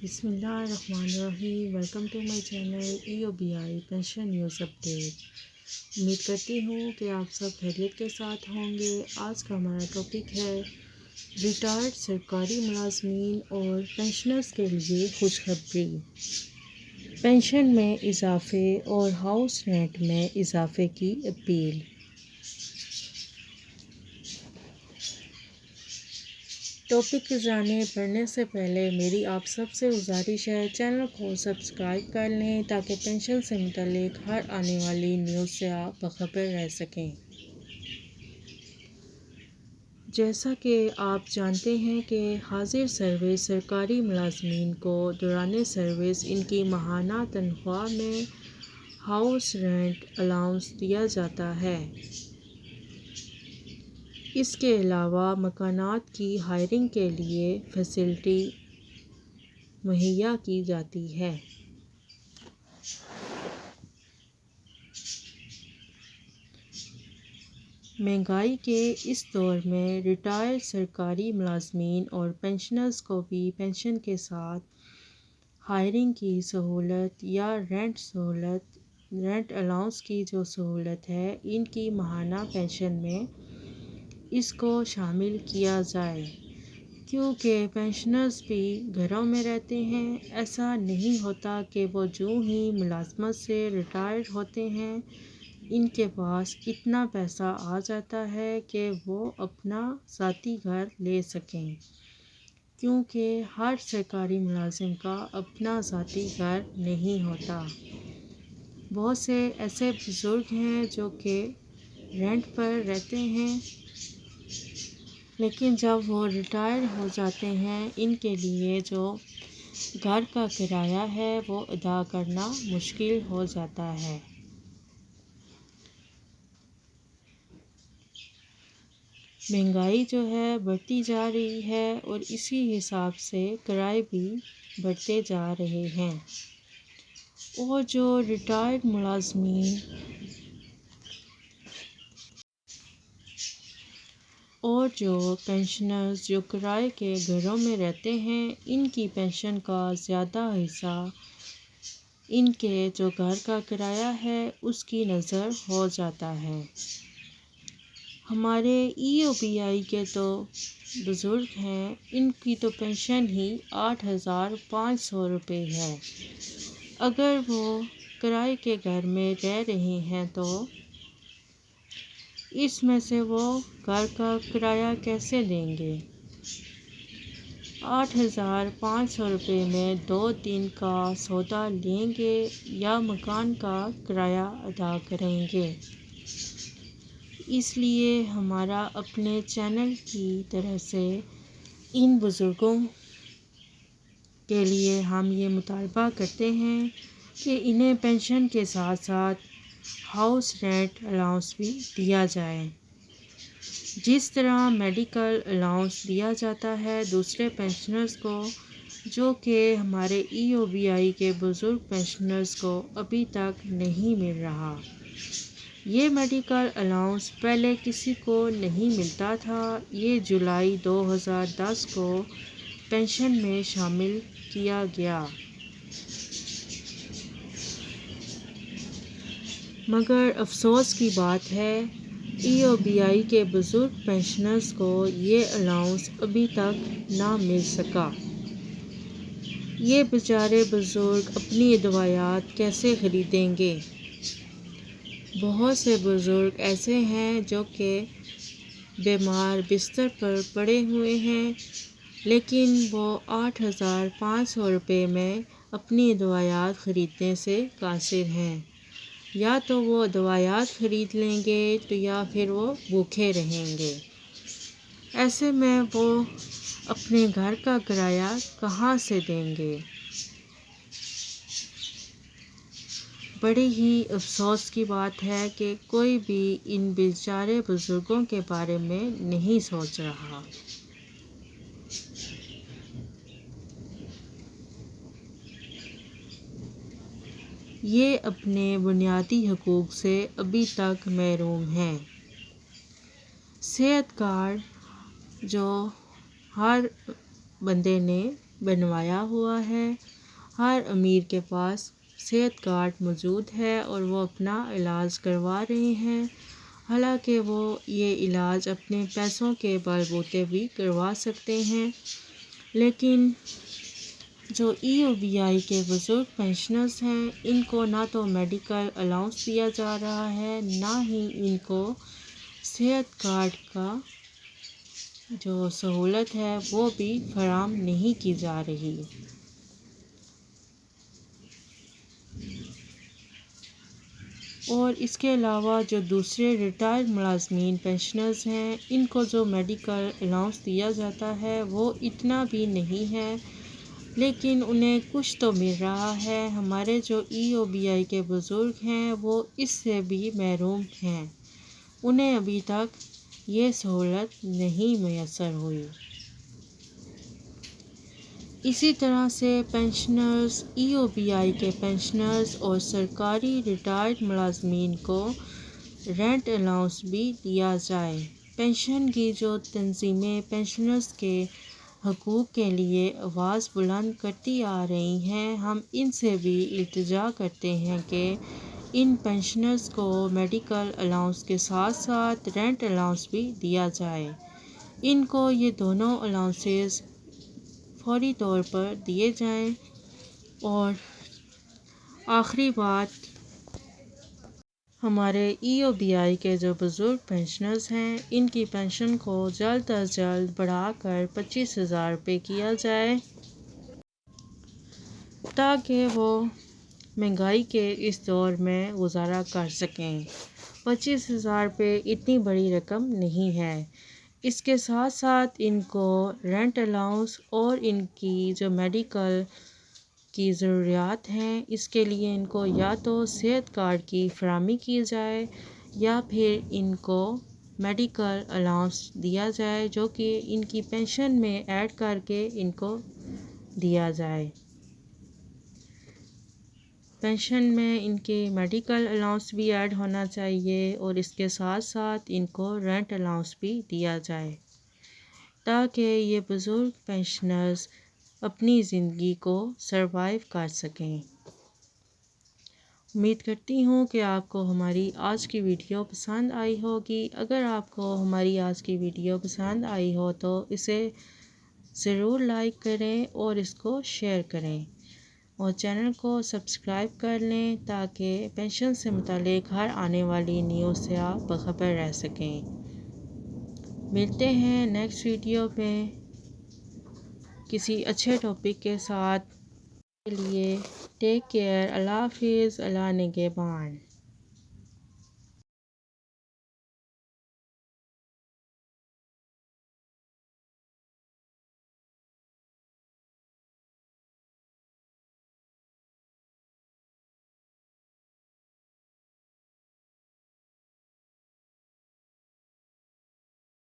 بسم اللہ الرحمن الرحیم۔ Welcome to my channel EOBI pension news update. امید کرتی ہوں کہ آپ سب خیریت کے ساتھ ہوں گے۔ آج کا ہمارا ٹاپک ہے ریٹائرڈ سرکاری ملازمین اور پینشنرز کے لیے خوشخبری۔ پینشن میں اضافے اور ہاؤس رینٹ میں اضافے کی اپیل۔ ٹاپک کی جانب بڑھنے سے پہلے میری آپ سب سے گزارش ہے چینل کو سبسکرائب کر لیں تاکہ پینشن سے متعلق ہر آنے والی نیوز سے آپ باخبر رہ سکیں۔ جیسا کہ آپ جانتے ہیں کہ حاضر سروس سرکاری ملازمین کو دوران سروس ان کی ماہانہ تنخواہ میں ہاؤس رینٹ الاؤنس دیا جاتا ہے۔ اس کے علاوہ مکانات کی ہائرنگ کے لیے فیسلٹی مہیا کی جاتی ہے۔ مہنگائی کے اس دور میں ریٹائرڈ سرکاری ملازمین اور پینشنرز کو بھی پینشن کے ساتھ ہائرنگ کی سہولت یا رینٹ الاؤنس کی جو سہولت ہے ان کی ماہانہ پینشن میں اس کو شامل کیا جائے، کیونکہ پینشنرز بھی گھروں میں رہتے ہیں۔ ایسا نہیں ہوتا کہ وہ جو ہی ملازمت سے ریٹائر ہوتے ہیں ان کے پاس اتنا پیسہ آ جاتا ہے کہ وہ اپنا ذاتی گھر لے سکیں، کیونکہ ہر سرکاری ملازم کا اپنا ذاتی گھر نہیں ہوتا۔ بہت سے ایسے بزرگ ہیں جو کہ رینٹ پر رہتے ہیں، لیکن جب وہ ریٹائر ہو جاتے ہیں ان کے لیے جو گھر کا کرایہ ہے وہ ادا کرنا مشکل ہو جاتا ہے۔ مہنگائی جو ہے بڑھتی جا رہی ہے اور اسی حساب سے کرائے بھی بڑھتے جا رہے ہیں، اور جو ریٹائرڈ ملازمین اور جو پینشنرز جو کرائے کے گھروں میں رہتے ہیں ان کی پینشن کا زیادہ حصہ ان کے جو گھر کا کرایہ ہے اس کی نظر ہو جاتا ہے۔ ہمارے EOBI کے تو بزرگ ہیں، ان کی تو پینشن ہی 8,500 روپے ہے۔ اگر وہ کرائے کے گھر میں رہ رہے ہیں تو اس میں سے وہ گھر کا کرایہ کیسے دیں گے؟ 8,500 روپے میں 2 دن کا سودا لیں گے یا مکان کا کرایہ ادا کریں گے؟ اس لیے ہمارا اپنے چینل کی طرف سے ان بزرگوں کے لیے ہم یہ مطالبہ کرتے ہیں کہ انہیں پینشن کے ساتھ ساتھ ہاؤس رینٹ الاؤنس بھی دیا جائے، جس طرح میڈیکل الاؤنس دیا جاتا ہے دوسرے پینشنرز کو، جو کہ ہمارے EOBI کے بزرگ پینشنرز کو ابھی تک نہیں مل رہا۔ یہ میڈیکل الاؤنس پہلے کسی کو نہیں ملتا تھا، یہ جولائی 2010 کو پینشن میں شامل کیا گیا، مگر افسوس کی بات ہے EOBI کے بزرگ پینشنرز کو یہ الاؤنس ابھی تک نہ مل سکا۔ یہ بیچارے بزرگ اپنی ادویات کیسے خریدیں گے؟ بہت سے بزرگ ایسے ہیں جو کہ بیمار بستر پر پڑے ہوئے ہیں، لیکن وہ 8,500 روپے میں اپنی ادویات خریدنے سے قاصر ہیں۔ یا تو وہ ادویات خرید لیں گے تو یا پھر وہ بھوکے رہیں گے۔ ایسے میں وہ اپنے گھر کا کرایہ کہاں سے دیں گے؟ بڑی ہی افسوس کی بات ہے کہ کوئی بھی ان بیچارے بزرگوں کے بارے میں نہیں سوچ رہا۔ یہ اپنے بنیادی حقوق سے ابھی تک محروم ہیں۔ صحت کارڈ جو ہر بندے نے بنوایا ہوا ہے۔ ہر امیر کے پاس صحت کارڈ موجود ہے اور وہ اپنا علاج کروا رہے ہیں، حالانکہ وہ یہ علاج اپنے پیسوں کے بل بوتے بھی کروا سکتے ہیں، لیکن جو ای او بی آئی کے بزرگ پینشنرز ہیں، ان کو نہ تو میڈیکل الاؤنس دیا جا رہا ہے، نہ ہی ان کو صحت کارڈ کا جو سہولت ہے وہ بھی فراہم نہیں کی جا رہی۔ اور اس کے علاوہ جو دوسرے ریٹائرڈ ملازمین پینشنرز ہیں، ان کو جو میڈیکل الاؤنس دیا جاتا ہے وہ اتنا بھی نہیں ہے، لیکن انہیں کچھ تو مل رہا ہے۔ ہمارے جو ای او بی آئی کے بزرگ ہیں وہ اس سے بھی محروم ہیں، انہیں ابھی تک یہ سہولت نہیں میسر ہوئی۔ اسی طرح سے پینشنرز، ای او بی آئی کے پینشنرز اور سرکاری ریٹائرڈ ملازمین کو رینٹ الاؤنس بھی دیا جائے۔ پینشن کی جو تنظیمیں پینشنرز کے حقوق کے لیے آواز بلند کرتی آ رہی ہیں، ہم ان سے بھی التجا کرتے ہیں کہ ان پینشنرز کو میڈیکل الاؤنس کے ساتھ ساتھ رینٹ الاؤنس بھی دیا جائے، ان کو یہ دونوں الاؤنسز فوری طور پر دیے جائیں۔ اور آخری بات، ہمارے ای او بی آئی کے جو بزرگ پینشنرز ہیں، ان کی پینشن کو جلد از جلد بڑھا کر 25,000 روپے کیا جائے، تاکہ وہ مہنگائی کے اس دور میں گزارا کر سکیں۔ 25,000 روپے اتنی بڑی رقم نہیں ہے۔ اس کے ساتھ ساتھ ان کو رینٹ الاؤنس اور ان کی جو میڈیکل کی ضروریات ہیں، اس کے لیے ان کو یا تو صحت کارڈ کی فراہمی کی جائے یا پھر ان کو میڈیکل الاؤنس دیا جائے، جو کہ ان کی پینشن میں ایڈ کر کے ان کو دیا جائے۔ پینشن میں ان کے میڈیکل الاؤنس بھی ایڈ ہونا چاہیے اور اس کے ساتھ ساتھ ان کو رینٹ الاؤنس بھی دیا جائے، تاکہ یہ بزرگ پینشنرز اپنی زندگی کو سروائیو کر سکیں۔ امید کرتی ہوں کہ آپ کو ہماری آج کی ویڈیو پسند آئی ہوگی۔ اگر آپ کو ہماری آج کی ویڈیو پسند آئی ہو تو اسے ضرور لائک کریں اور اس کو شیئر کریں، اور چینل کو سبسکرائب کر لیں تاکہ پینشن سے متعلق ہر آنے والی نیوز سے آپ باخبر رہ سکیں۔ ملتے ہیں نیکسٹ ویڈیو میں کسی اچھے ٹاپک کے ساتھ۔ کے لیے ٹیک کیئر، اللہ حافظ، اللہ نگہبان۔